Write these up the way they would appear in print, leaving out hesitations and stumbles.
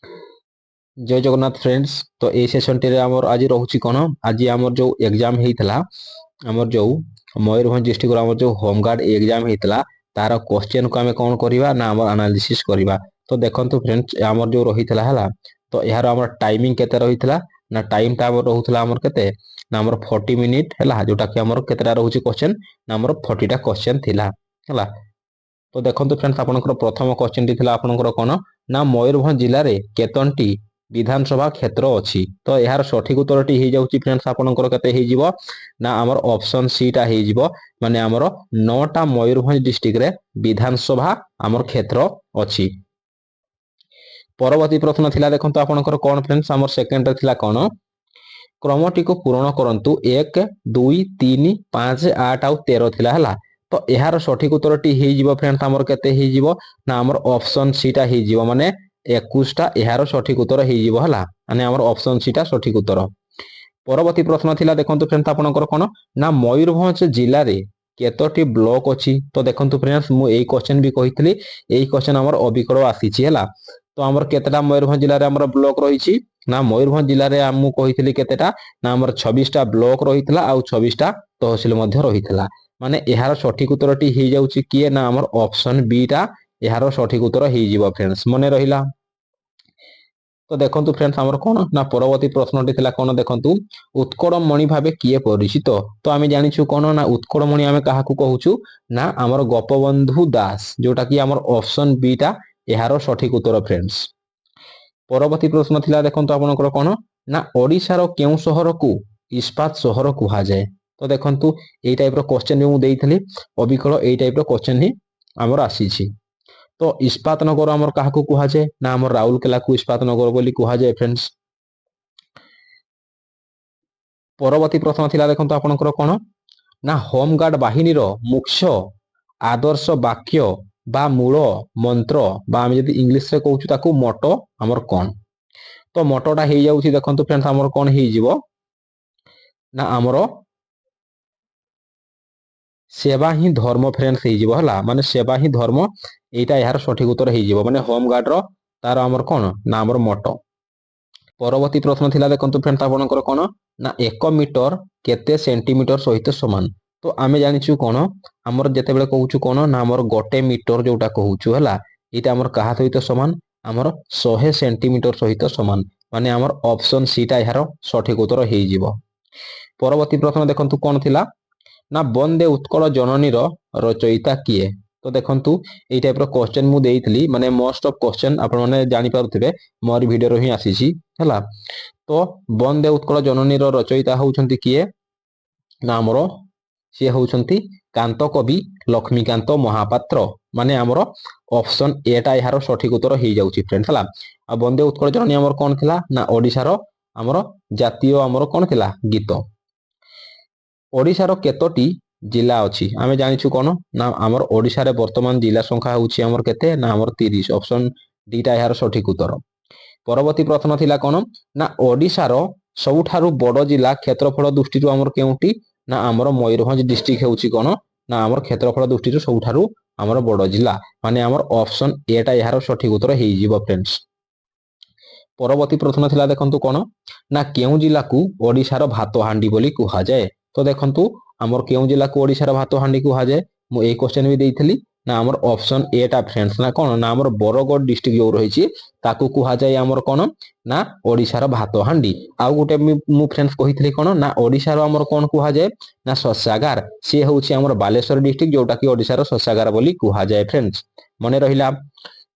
जय जगन्नाथ फ्रेंड्स। तो ये सेशन टी आमर आज रोचे कौन आज आमर जो एग्जाम होता आमर जो मयूरभंज डिस्ट्रिक्ट आमर जो होमगार्ड एग्जाम होता तार क्वेश्चन को आम कौन करवा ना आम एनालिसिस करवा। तो देखो फ्रेंड्स आमर जो रही है तो यार आम टाइमिंग केते रही ना टाइम टा रोला आमर केते ना आमर 40 मिनिट है जोटा कि आमर केतेटा रोचे क्वेश्चन ना आमर 40टा क्वेश्चन थिला है। तो देखो फ्रेंड्स आपनकर प्रथम क्वेश्चन टी थिला आपनकर कौन ना मयूरभंज जिले में केतनटी विधानसभा क्षेत्र अच्छी। तो यार सठिक उत्तर टी हो जाउची फ्रेंड्स आपनकर केते हो जिवो ना आमर ऑप्शन सी टा हो जिवो माने आमर 9टा मयूरभंज डिस्ट्रिक्ट रे विधानसभा आमर क्षेत्र अच्छी। परवर्ती प्रश्न थिला देखंतु आपनकर कोन फ्रेंड्स आमर सेकंड रे थिला कोन क्रमटी को पूर्ण करंतु 1 2 3 5 8 आउ 13 थिला हला। तो यार सठिक उत्तर टी हो जिवो फ्रेंड्स आमर केते हो जिवो ना आमर ऑप्शन सी टा हो जिवो माने 21टा यार सठिक उत्तर हो जिवो हला माने आमर ऑप्शन सी टा सठिक उत्तर। परवर्ती प्रश्न थिला देखंतु फ्रेंड्स आपनकर कोन ना मयूरभंज जिल्ला रे केतोटी ब्लॉक अछि। तो देखंतु फ्रेंड्स मु एई क्वेश्चन भी कहितली एई क्वेश्चन हमर अबिकरो आसीछि हला। तो हमर केतेटा मयूरभंज जिल्ला रे हमर ब्लॉक रहिछि ना मयूरभंज जिल्ला रे हमु कहितली केतेटा ना हमर 26टा ब्लॉक रहितला आउ 26टा तहसील मध्ये रहितला माने एहार सठिक उत्तर टी हे जाउछि किए ना हमर ऑप्शन बी टा एहार सठिक उत्तर हे जिवो फ्रेंड्स मने रहिला। तो देखंतु फ्रेंड्स हमर कोन ना परवर्ती प्रश्नटी थिला कोन देखंतु उत्कलमणि भाबे किए परिचित। तो आमे जानिछु कोन ना उत्कलमणि आमे काहाकू कहूछु ना हमर गोपबंधु दास जोटा कि हमर ऑप्शन बी टा एहार सठिक उत्तर फ्रेंड्स। परवर्ती प्रश्न थिला देखंतु आपनकर कोन ना ओडिसा रो केउ शहर को इस्पात शहर कुहा जाय। तो देखंतु एई टाइप रो क्वेश्चन भी मु देइथली अबिकल एई टाइप रो क्वेश्चन ही हमर आसीछि। तो इस्पात नगर आमर काहाकू कुहा जाय ना आमर राउरकेला को इस्पात नगर बोली कुहा जाय फ्रेंड्स। परवर्ती प्रश्न थिला देखंतु आपनकर कोन ना होमगार्ड बाहिनी रो मुख्य आदर्श वाक्य बा मूल मंत्र बा आमे जदि इंग्लिश रे कहूछु ताकू मोटो आमर कोन। तो मोटोटा हे जाउछि देखंतु फ्रेंड्स आमर कोन हे जिवो ना आमर सेवा ही धर्म फ्रेंड्स हे जिवो हला माने सेवा ही धर्म एटा यार सठिक उत्तर हे जिवो माने होमगार्ड रो तार आमर कोन ना आमर मोटो। परवर्ती प्रश्न थिला देखंतु फ्रेंड्स आपनकर कोन ना 1 मीटर केते सेंटीमीटर सहित समान। तो आमे जानिछु कोन हमर जते बेले कहूछु कोन ना हमर 1 मीटर जोटा कहूछु हला एटा हमर कहा सहित समान हमर 100 सेंटीमीटर सहित समान माने हमर ऑप्शन सी टा यार सठिक उत्तर हे जिवो। परवर्ती प्रश्न देखंतु कोन थिला ना वंदे उत्कल जननी रो रचयिता किए। तो देखंतु एई टाइप रो क्वेश्चन मु देइथली माने मोस्ट ऑफ क्वेश्चन आपण माने जानि पारुथिबे मोर वीडियो रो ही आसीछि हला। तो वंदे उत्कल जननी रो रचयिता होउछंती किए ना हमरो से होउछंती कांत कवि लक्ष्मीकांत महापात्र माने हमरो ऑप्शन ए टा यार सठिक उत्तर हे जाउछि फ्रेंड्स हला। आ वंदे उत्कल जननी हमर कोन थिला ना ओडिसा रो हमरो जातीय हमरो कोन थिला गीत। ओडिसा रो केतोटी जिला अछि आमे जानिछु कोन ना हमर ओडिसा रे वर्तमान जिला संख्या होउछि हमर केते ना हमर 30 ऑप्शन डी टा यार सठिक उत्तर। परवर्ती प्रश्न थिला कोन ना ओडिसा रो सबुठारु बड़ जिला क्षेत्रफल दृष्टि हमर केउटी ना हमर मयूरभंज डिस्ट्रिक्ट हेउछि कोन ना हमर क्षेत्रफल दृष्टि सबुठारु हमर बड़ जिला माने हमर ऑप्शन ए टा यार सठिक उत्तर हे जिवो फ्रेंड्स। परवर्ती प्रश्न थिला देखंतु कोन ना केउ जिला को ओडिसा रो भातो हांडी बोली कुहा जाय। तो देखंतु हमर केउ जिला को ओडिसा रो भातो हांडी कुहा जाय मु ए क्वेश्चन भी देइथली ना हमर ऑप्शन ए टा फ्रेंड्स ना कोन ना हमर बरगड़ डिस्ट्रिक्ट जो रहिछि ताकू कुहा जाय हमर कोन ना ओडिसा रो भातो हांडी। आ गुटे मु फ्रेंड्स कहिथली कोन ना ओडिसा रो हमर कोन कुहा जाय ना शस्यागार से होउछि हमर बालेश्वर डिस्ट्रिक्ट जोटा कि ओडिसा रो शस्यागार बोली कुहा जाय फ्रेंड्स मने रहिला।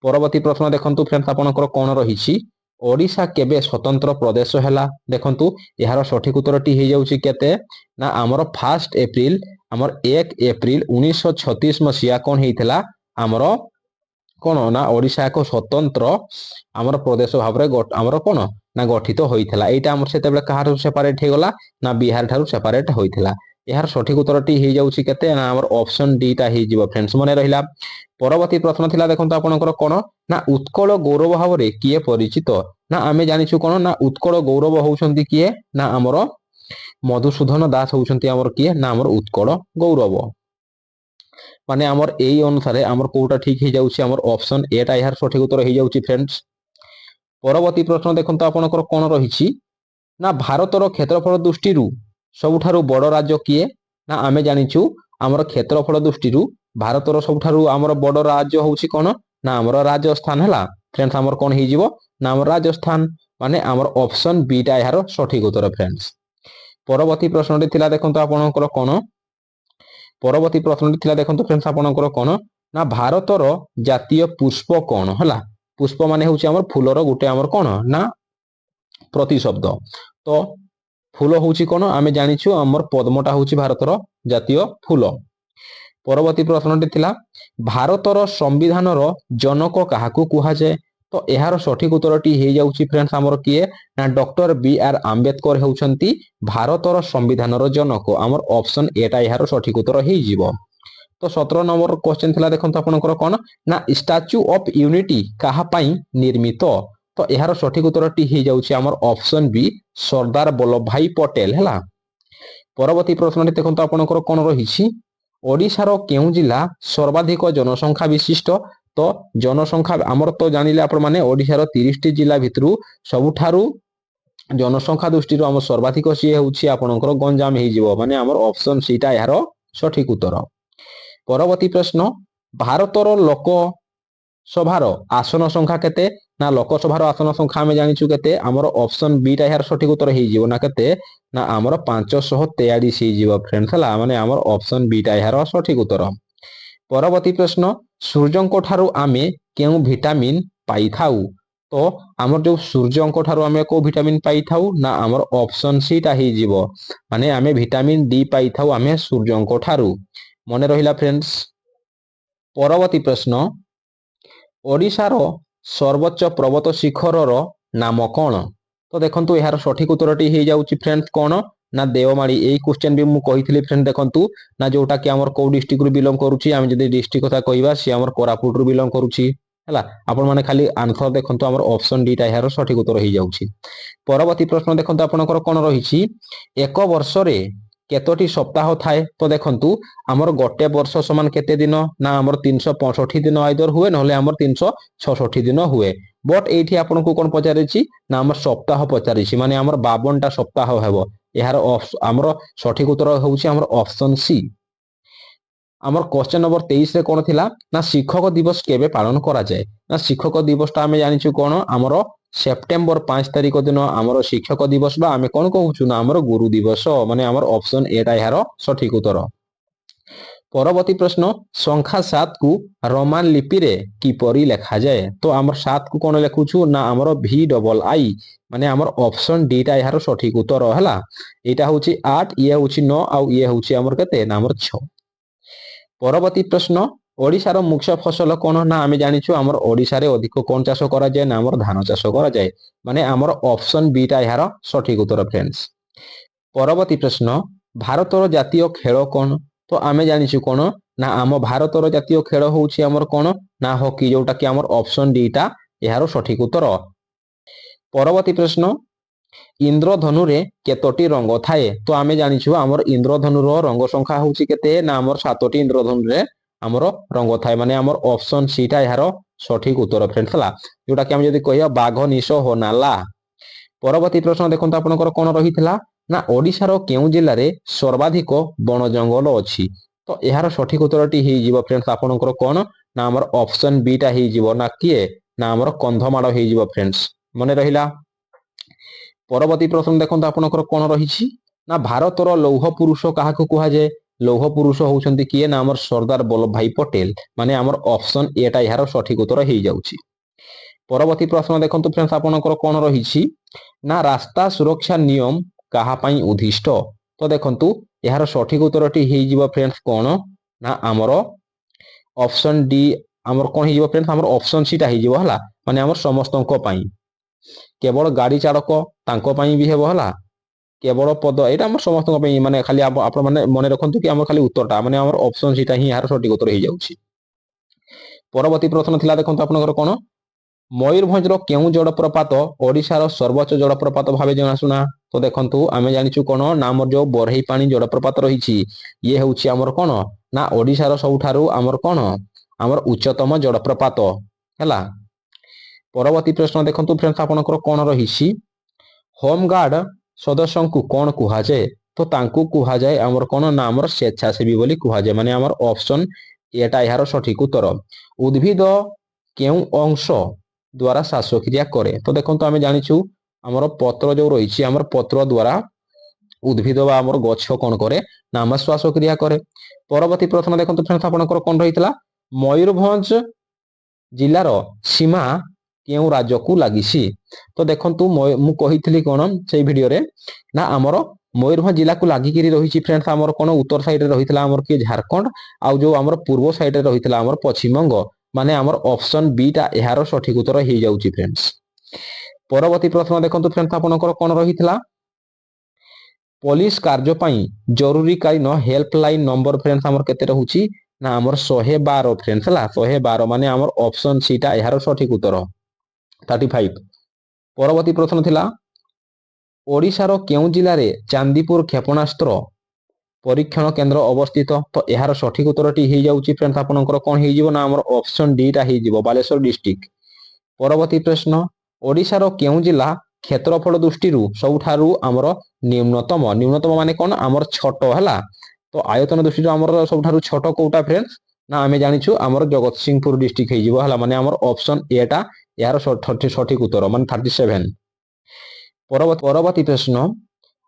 परवर्ती प्रश्न देखंतु फ्रेंड्स आपनकर कोन रहिछि ओडिशा केबे स्वतंत्र प्रदेश हैला। देखंतु यार सठिक उत्तर टी हे जाउछि केते ना हमर 1 एप्रिल हमर 1 एप्रिल 1936 मसिया कोन हेइथला हमर कोन ना ओडिशा एक स्वतंत्र हमर प्रदेश भाबरे हमर कोन ना गठित होइथला। एटा हमर सेते बेले कहार सेपरेट हे गला ना बिहार थारु सेपरेट होइथला। यार सठिक उत्तर टी हे जाउछि केते ना हमर ऑप्शन डी टा हे जिवो फ्रेंड्स मने रहिला। परवर्ती प्रश्न थिला देखंतु आपनकर कोन ना उत्कल गौरव भाबरे किए परिचित। ना आमे जानिछु कोन ना उत्कल गौरव होउछंती किए ना हमर मधुसूदन दास होउछंती हमर किए ना हमर उत्कल गौरव माने हमर एई अनुसारे हमर कोटा ठीक हे जाउछि हमर ऑप्शन ए टा यार सठिक उत्तर हे जाउछि फ्रेंड्स। ପରବର୍ତ୍ତୀ ପ୍ରଶ୍ନ ଦେଖନ୍ତୁ ଆପଣଙ୍କର କଣ ରହିଛି ନା ଭାରତର କ୍ଷେତ୍ରଫଳ ଦୃଷ୍ଟିରୁ ସବୁଠାରୁ ବଡ଼ ରାଜ୍ୟ କିଏ? ନା ଆମେ ଜାଣିଛୁ ଆମର କ୍ଷେତ୍ରଫଳ ଦୃଷ୍ଟିରୁ ଭାରତର ସବୁଠାରୁ ଆମର ବଡ଼ ରାଜ୍ୟ ହଉଛି କଣ ନା ଆମର ରାଜସ୍ଥାନ ହେଲା। ଫ୍ରେଣ୍ଡସ୍ ଆମର କଣ ହେଇଯିବ ନା ଆମର ରାଜସ୍ଥାନ, ମାନେ ଆମର ଅପସନ ବି ଟା ଏହାର ସଠିକ ଉତ୍ତର ଫ୍ରେଣ୍ଡସ୍। ପରବର୍ତ୍ତୀ ପ୍ରଶ୍ନଟି ଥିଲା ଦେଖନ୍ତୁ ଆପଣଙ୍କର କଣ, ପରବର୍ତ୍ତୀ ପ୍ରଶ୍ନଟି ଥିଲା ଦେଖନ୍ତୁ ଫ୍ରେଣ୍ଡସ୍ ଆପଣଙ୍କର କଣ ନା ଭାରତର ଜାତୀୟ ପୁଷ୍ପ କଣ ହେଲା। ପୁଷ୍ପ ମାନେ ହଉଛି ଆମର ଫୁଲର ଗୋଟେ ଆମର କଣ ନା ପ୍ରତିଶବ୍ଦ। ତ ଫୁଲ ହଉଛି କଣ ଆମେ ଜାଣିଛୁ ଆମର ପଦ୍ମଟା ହଉଛି ଭାରତର ଜାତୀୟ ଫୁଲ। ପରବର୍ତ୍ତୀ ପ୍ରଶ୍ନଟି ଥିଲା ଭାରତର ସମ୍ବିଧାନର ଜନକ କାହାକୁ କୁହାଯାଏ? ତ ଏହାର ସଠିକ ଉତ୍ତରଟି ହେଇଯାଉଛି ଫ୍ରେଣ୍ଡସ୍ ଆମର କିଏ ନା ଡକ୍ଟର ବି ଆର୍ ଆମ୍ବେଦକର ହେଉଛନ୍ତି ଭାରତର ସମ୍ବିଧାନର ଜନକ। ଆମର ଅପସନ ଏଟା ଏହାର ସଠିକ ଉତ୍ତର ହେଇଯିବ। ତ 17 ନମ୍ବର କ୍ୱେଶ୍ଚନ ଥିଲା ଦେଖନ୍ତୁ ଆପଣଙ୍କର କଣ ନା ଷ୍ଟାଚ୍ୟୁ ଅଫ ୟୁନିଟି କାହା ପାଇଁ ନିର୍ମିତ? ତ ଏହାର ସଠିକ ଉତ୍ତରଟି ହେଇଯାଉଛି ଆମର ଅପସନ ବି ସର୍ଦ୍ଦାର ବଲ୍ଲଭ ଭାଇ ପଟେଲ ହେଲା। ପରବର୍ତ୍ତୀ ପ୍ରଶ୍ନଟି ଦେଖନ୍ତୁ ଆପଣଙ୍କର କଣ ରହିଛି ଓଡ଼ିଶାର କେଉଁ ଜିଲ୍ଲା ସର୍ବାଧିକ ଜନସଂଖ୍ୟା ବିଶିଷ୍ଟ? ତ ଜନସଂଖ୍ୟା ଆମର ତ ଜାଣିଲେ ଆପଣ ମାନେ ଓଡ଼ିଶାର 30ଟି ଜିଲ୍ଲା ଭିତରୁ ସବୁଠାରୁ ଜନସଂଖ୍ୟା ଦୃଷ୍ଟିରୁ ଆମର ସର୍ବାଧିକ ସିଏ ହେଉଛି ଆପଣଙ୍କର ଗଞ୍ଜାମ ହେଇଯିବ, ମାନେ ଆମର ଅପସନ ସିଟା ଏହାର ସଠିକ ଉତ୍ତର। ପରବର୍ତ୍ତୀ ପ୍ରଶ୍ନ ଭାରତର ଲୋକସଭାର ଆସନ ସଂଖ୍ୟା କେତେ? ନା ଲୋକସଭାର ଆସନ ସଂଖ୍ୟା ଆମେ ଜାଣିଛୁ କେତେ ଆମର ଅପସନ ବି ଟା ଏହାର ସଠିକ ଉତ୍ତର ହେଇଯିବ ନା କେତେ ନା ଆମର 543 ହେଇଯିବ ଫ୍ରେଣ୍ଡସ୍ ହେଲା, ମାନେ ଆମର ଅପସନ ବି ଟା ଏହାର ସଠିକ ଉତ୍ତର। ପରବର୍ତ୍ତୀ ପ୍ରଶ୍ନ ସୂର୍ଯ୍ୟଙ୍କ ଠାରୁ ଆମେ କେଉଁ ଭିଟାମିନ ପାଇଥାଉ? ତ ଆମର ଯୋଉ ସୂର୍ଯ୍ୟଙ୍କ ଠାରୁ ଆମେ କୋଉ ଭିଟାମିନ ପାଇଥାଉ ନା ଆମର ଅପସନ ସିଟା ହେଇଯିବ, ମାନେ ଆମେ ଭିଟାମିନ ଡି ପାଇଥାଉ ଆମେ ସୂର୍ଯ୍ୟଙ୍କ ଠାରୁ। ମନେ ରହିଲା ଫ୍ରେଣ୍ଡସ୍। ପରବର୍ତ୍ତୀ ପ୍ରଶ୍ନ ଓଡ଼ିଶାର ସର୍ବୋଚ୍ଚ ପର୍ବତ ଶିଖରର ନାମ କଣ? ତ ଦେଖନ୍ତୁ ଏହାର ସଠିକ ଉତ୍ତରଟି ହେଇଯାଉଛି ଫ୍ରେଣ୍ଡସ୍ କଣ ନା ଦେଓମାଳି। ଏଇ କ୍ୱେଶ୍ଚନ ବି ମୁଁ କହିଥିଲି ଫ୍ରେଣ୍ଡ ଦେଖନ୍ତୁ ନା ଯୋଉଟା କି ଆମର କୋଉ ଡିଷ୍ଟ୍ରିକ୍ଟରୁ ବିଲଙ୍ଗ କରୁଛି, ଆମେ ଯଦି ଡିଷ୍ଟ୍ରିକ୍ଟ କଥା କହିବା ସିଏ ଆମର କୋରାପୁଟରୁ ବିଲଙ୍ଗ କରୁଛି ହେଲା। ଆପଣ ମାନେ ଖାଲି ଆନ୍ସର ଦେଖନ୍ତୁ ଆମର ଅପସନ ଡି ଟା ଏହାର ସଠିକ ଉତ୍ତର ହେଇଯାଉଛି। ପରବର୍ତ୍ତୀ ପ୍ରଶ୍ନ ଦେଖନ୍ତୁ ଆପଣଙ୍କର କଣ ରହିଛି ଏକ ବର୍ଷରେ କେତୋଟି ସପ୍ତାହ ଥାଏ? ତ ଦେଖନ୍ତୁ ଆମର ଗୋଟେ ବର୍ଷ ସମାନ କେତେ ଦିନ ନା ଆମର 365 ଦିନ ଆଇଦର ହୁଏ ନହେଲେ ଆମର 366 ଦିନ ହୁଏ। ବଟ୍ ଏଇଠି ଆପଣଙ୍କୁ କଣ ପଚାରିଛି ନା ଆମର ସପ୍ତାହ ପଚାରିଛି, ମାନେ ଆମର 52ଟା ସପ୍ତାହ ହେବ। ଏହାର ଆମର ସଠିକ ଉତ୍ତର ହେଉଛି ଆମର ଅପସନ ସି। ଆମର କ୍ୱେଶ୍ଚନ ନମ୍ବର 23ରେ କଣ ଥିଲା ନା ଶିକ୍ଷକ ଦିବସ କେବେ ପାଳନ କରାଯାଏ? ନା ଶିକ୍ଷକ ଦିବସଟା ଆମେ ଜାଣିଛୁ କଣ ଆମର ସେପ୍ଟେମ୍ବର 5 ତାରିଖ ଦିନ ଆମର ଶିକ୍ଷକ ଦିବସ ବା ଆମେ କଣ କହୁଛୁ ନା ଆମର ଗୁରୁ ଦିବସ, ମାନେ ଆମର ଅପସନ ଏଟା ଏହାର ସଠିକ ଉତ୍ତର। ପରବର୍ତ୍ତୀ ପ୍ରଶ୍ନ ସଂଖ୍ୟା 7 କୁ ରୋମାନ ଲିପିରେ କିପରି ଲେଖାଯାଏ? ତ ଆମର 7 କୁ କଣ ଲେଖୁଛୁ ନା ଆମର VII, ମାନେ ଆମର ଅପସନ ଡି ଟା ଏହାର ସଠିକ ଉତ୍ତର ହେଲା। ଏଇଟା ହଉଛି 8, ଇଏ ହଉଛି 9 ଆଉ ଇଏ ହଉଛି ଆମର କେତେ ନା ଆମର 6। ପରବର୍ତ୍ତୀ ପ୍ରଶ୍ନ ଓଡ଼ିଶାର ମୁଖ୍ୟ ଫସଲ କଣ? ନା ଆମେ ଜାଣିଛୁ ଆମର ଓଡ଼ିଶାରେ ଅଧିକ କଣ ଚାଷ କରାଯାଏ ନା ଆମର ଧାନ ଚାଷ କରାଯାଏ, ମାନେ ଆମର ଅପସନ ବି ଟା ଏହାର ସଠିକ ଉତ୍ତର ଫ୍ରେଣ୍ଡସ୍। ପରବର୍ତ୍ତୀ ପ୍ରଶ୍ନ ଭାରତର ଜାତୀୟ ଖେଳ କଣ? ତ ଆମେ ଜାଣିଛୁ କଣ ନା ଆମ ଭାରତର ଜାତୀୟ ଖେଳ ହଉଛି ଆମର କଣ ନା ହକି, ଯୋଉଟା କି ଆମର ଅପସନ ଡି ଟା ଏହାର ସଠିକ ଉତ୍ତର। ପରବର୍ତ୍ତୀ ପ୍ରଶ୍ନ ଇନ୍ଦ୍ରଧନୁରେ କେତୋଟି ରଙ୍ଗ ଥାଏ? ତ ଆମେ ଜାଣିଛୁ ଆମର ଇନ୍ଦ୍ରଧନୁର ରଙ୍ଗ ସଂଖ୍ୟା ହଉଛି କେତେ ନା ଆମର 7ଟି ଇନ୍ଦ୍ରଧନୁରେ ଆମର ରଙ୍ଗ ଥାଏ, ମାନେ ଆମର ଅପସନ ସି ଟା ଏହାର ସଠିକ ଉତ୍ତର ଫ୍ରେଣ୍ଡସ୍ ହେଲା, ଯୋଉଟା କି ଆମେ ଯଦି କହିବା ବାଘ ନିଶ ହୋନାଲା। ପରବର୍ତ୍ତୀ ପ୍ରଶ୍ନ ଦେଖନ୍ତୁ ଆପଣଙ୍କର କଣ ରହିଥିଲା ନା ଓଡ଼ିଶାର କେଉଁ ଜିଲ୍ଲାରେ ସର୍ବାଧିକ ବଣ ଜଙ୍ଗଲ ଅଛି? ତ ଏହାର ସଠିକ ଉତ୍ତରଟି ହେଇଯିବ ଫ୍ରେଣ୍ଡସ୍ ଆପଣଙ୍କର କଣ ନା ଆମର ଅପସନ ବି ଟା ହେଇଯିବ ନା କିଏ ନା ଆମର କନ୍ଧମାଳ ହେଇଯିବ ଫ୍ରେଣ୍ଡସ୍। ମନେ ରହିଲା। ପରବର୍ତ୍ତୀ ପ୍ରଶ୍ନ ଦେଖନ୍ତୁ ଆପଣଙ୍କର କଣ ରହିଛି ନା ଭାରତର ଲୌହ ପୁରୁଷ କାହାକୁ କୁହାଯାଏ? ଲୌହ ପୁରୁଷ ହଉଛନ୍ତି କିଏ ନା ଆମର ସର୍ଦ୍ଦାର ବଲ୍ଲଭ ଭାଇ ପଟେଲ, ମାନେ ଆମର ଅପସନ ଏଟା ଏହାର ସଠିକ ଉତ୍ତର ହେଇଯାଉଛି। ପରବର୍ତ୍ତୀ ପ୍ରଶ୍ନ ଦେଖନ୍ତୁ ଫ୍ରେଣ୍ଡସ୍ ଆପଣଙ୍କର କଣ ରହିଛି ନା ରାସ୍ତା ସୁରକ୍ଷା ନିୟମ କାହା ପାଇଁ ଉଦ୍ଦିଷ୍ଟ? ତ ଦେଖନ୍ତୁ ଏହାର ସଠିକ ଉତ୍ତରଟି ହେଇଯିବ ଫ୍ରେଣ୍ଡସ୍ କଣ ନା ଆମର ଅପସନ ଡି, ଆମର କଣ ହେଇଯିବ ଫ୍ରେଣ୍ଡସ୍ ଆମର ଅପସନ ସି ଟା ହେଇଯିବ ହେଲା, ମାନେ ଆମର ସମସ୍ତଙ୍କ ପାଇଁ। କେବଳ ଗାଡି ଚାଳକ ତାଙ୍କ ପାଇଁ ବି ହେବ ହେଲା, କେବଳ ପଦ ଏଇଟା ଆମର ସମସ୍ତଙ୍କ ପାଇଁ, ମାନେ ଖାଲି ଆପଣ ମାନେ ମନେ ରଖନ୍ତୁ କି ଆମର ଖାଲି ଉତ୍ତରଟା ମାନେ ଆମର ଅପସନ ସିଟା ହିଁ ଏହାର ସଠିକ ଉତ୍ତର ହେଇଯାଉଛି। ପରବର୍ତ୍ତୀ ପ୍ରଶ୍ନ ଥିଲା ଦେଖନ୍ତୁ ଆପଣଙ୍କର କଣ ମୟୂରଭଞ୍ଜର କେଉଁ ଜଳପ୍ରପାତ ଓଡ଼ିଶାର ସର୍ବୋଚ୍ଚ ଜଳପ୍ରପାତ ଭାବେ ଜଣାଶୁଣା? ତ ଦେଖନ୍ତୁ ଆମେ ଜାଣିଛୁ କଣ ନା ଆମର ଯୋଉ ବରେହି ପାଣି ଜଳପ୍ରପାତ ରହିଛି ଇଏ ହେଉଛି ଆମର କଣ ନା ଓଡ଼ିଶାର ସବୁଠାରୁ ଆମର କଣ ଆମର ଉଚ୍ଚତମ ଜଳପ୍ରପାତ ହେଲା। परवर्ती प्रश्न देखंतु फ्रेंड्स आपनकर कोन रहिछि होमगार्ड सदस्यଙ୍କୁ कोन कुहा जाय तो तांकु कुहा जाय हमर कोन ना हमर स्वेच्छासेवी बोली कुहा जाय माने हमर ऑप्शन एटा यार सठिक उत्तर उद्भिद केउ अंश द्वारा श्वासक्रिया करे तो देखंतु आमे जानिछु हमर पत्र जो रहिछि हमर पत्र द्वारा उद्भिद बा हमर गछ कोन करे ना हमर श्वासक्रिया करे परवर्ती प्रश्न देखंतु फ्रेंड्स आपनकर कोन रहितला मयूरभंज जिल्लार सीमा केउ राज्य को लागिछि तो देखंतु मु कहितली कोन सेई वीडियो रे ना हमर मयूरभंज जिला को लागिकिरी रहिछि फ्रेंड्स हमर कोन उत्तर साइड रे रहितला हमर के झारखंड आ जो हमर पूर्व साइड रे रहितला हमर पश्चिम बंग माने हमर ऑप्शन बी टा एहार सठिक उत्तर हे जाउछि फ्रेंड्स परवर्ती प्रश्न देखंतु फ्रेंड्स आपनकर कोन रहितला पुलिस कार्य पई जरूरीकालीन हेल्पलाइन नंबर फ्रेंड्स हमर केते रहउछि ना हमर 112 फ्रेंड्स हला 112 माने हमर ऑप्शन सी टा एहार सठिक उत्तर 35 परवर्ती प्रश्न थिला ओडिशार केउ जिल्ला रे चांदीपुर क्षेपणास्त्र परीक्षण केंद्र अवस्थित तो एहार सठिक उत्तरटी हे जाउछि फ्रेंड्स आपनकर कोन हे जिवो ना हमर ऑप्शन डी टा हे जिवो बालेश्वर डिस्ट्रिक्ट परवर्ती प्रश्न ओडिशार केउ जिल्ला क्षेत्रफल दृष्टि सबुठारु हमर निम्नतम निम्नतम माने कोन हमर छोट हला तो आयतन दृष्टि हमर सबुठारु छोट कोटा फ्रेंड्स ना आमे जानिछु हमर जगतसिंहपुर डिस्ट्रिक्ट हे जिवो हला माने हमर ऑप्शन ए टा यार सठिक उत्तर माने 37 परवर्ती प्रश्न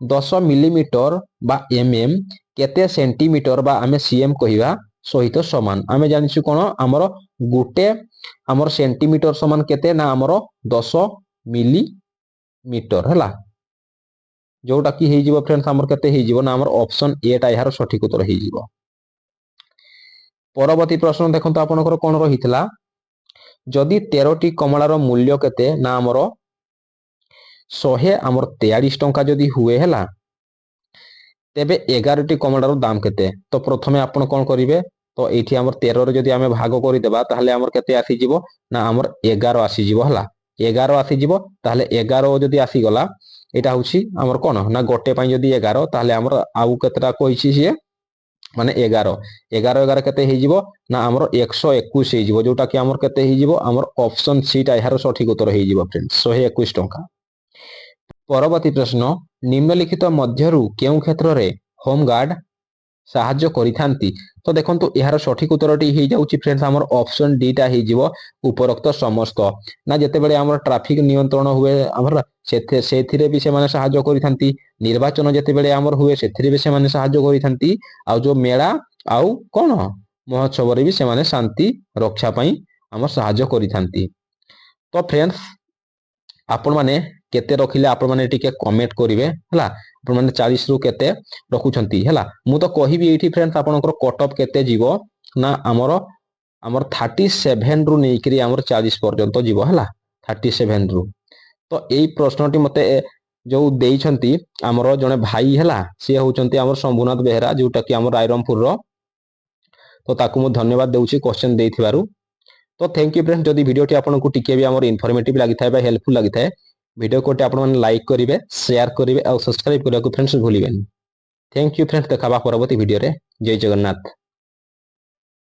10 मिलीमीटर बा एमएम केते सेंटीमीटर बा आमे सीएम कहिबा सहित समान आमे जानिछु कोन हमर गुटे हमर सेंटीमीटर समान केते ना हमर 10 मिलीमीटर हला जोटा की हे जिवो फ्रेंड्स हमर केते हे जिवो ना हमर ऑप्शन ए टा यार सठिक उत्तर हे जिवो परवर्ती प्रश्न देखंतु आपनकर कोन रहितला जदि 13टी कमलार मूल्य केते ना हमर 100 हमर 43 टंका जदि हुए हला तेबे 11टी कमलार दाम केते तो प्रथमे आपण कोन करिवे तो एठी हमर 13 रे जदि आमे भाग करि देबा ताहले हमर केते आसी जिवो ना हमर 11 आसी जिवो हला 11 आसी जिवो ताहले 11 जदि आसी गला एटा होछि हमर कोन ना गोटे पई जदि 11 ताहले हमर आउ केतरा कहिछि सिए माने 11 11 11 केते हे जिवो ना हमर 121 हे जिवो जोटा कि हमर केते हे जिवो हमर ऑप्शन सी टा यार सठिक उत्तर हे जिवो फ्रेंड्स 121 टंका परवर्ती प्रश्न निम्नलिखित मध्यरु केउ क्षेत्र रे होमगार्ड साहाय्य करिथांती तो देखंतु यार सठिक उत्तरटी हे जाउछि फ्रेंड्स हमर ऑप्शन डी टा हे जिवो उपरोक्त समस्त ना जते बेले हमर ट्रैफिक नियंत्रण हुए हमर सेथिरे भी से माने साहाय्य करिथांती निर्वाचन जते बेले हमर हुए सेथिरे भी से माने साहाय्य करिथांती आ जो मेला आउ कोन महोत्सव रे भी से माने शांति रक्षा पई हमर साहाय्य करिथांती तो फ्रेंड्स आपण माने केते रखिले आपण माने टिके कमेंट करिवे हला आपण माने 40 रु केते रखुछंती हला मु तो कहिबी एठी फ्रेंड्स आपनकर कट ऑफ केते जीवो ना हमर 37 रु नेकरी हमर 40 पर्यंत जीवो हला 37 रु तो एई प्रश्नटी मते जो देइछंती हमर जने भाई हला से होचंती हमर शंभुनाथ बेहरा जोटा कि हमर रायरमपुर रो तो ताकू मु धन्यवाद देउची क्वेश्चन देइथिबारु तो थैंक यू फ्रेंड्स जदी वीडियोटी आपनकु टिके भी हमर इन्फॉर्मेटिव लागिथाय बा हेल्पफुल लागिथाय वीडियो कोटे आपण माने लाइक करिवे शेयर करिवे और सब्सक्राइब करिया को फ्रेंड्स भूलिबेन थैंक यू फ्रेंड्स देखाबा परवर्ती वीडियो रे जय जगन्नाथ।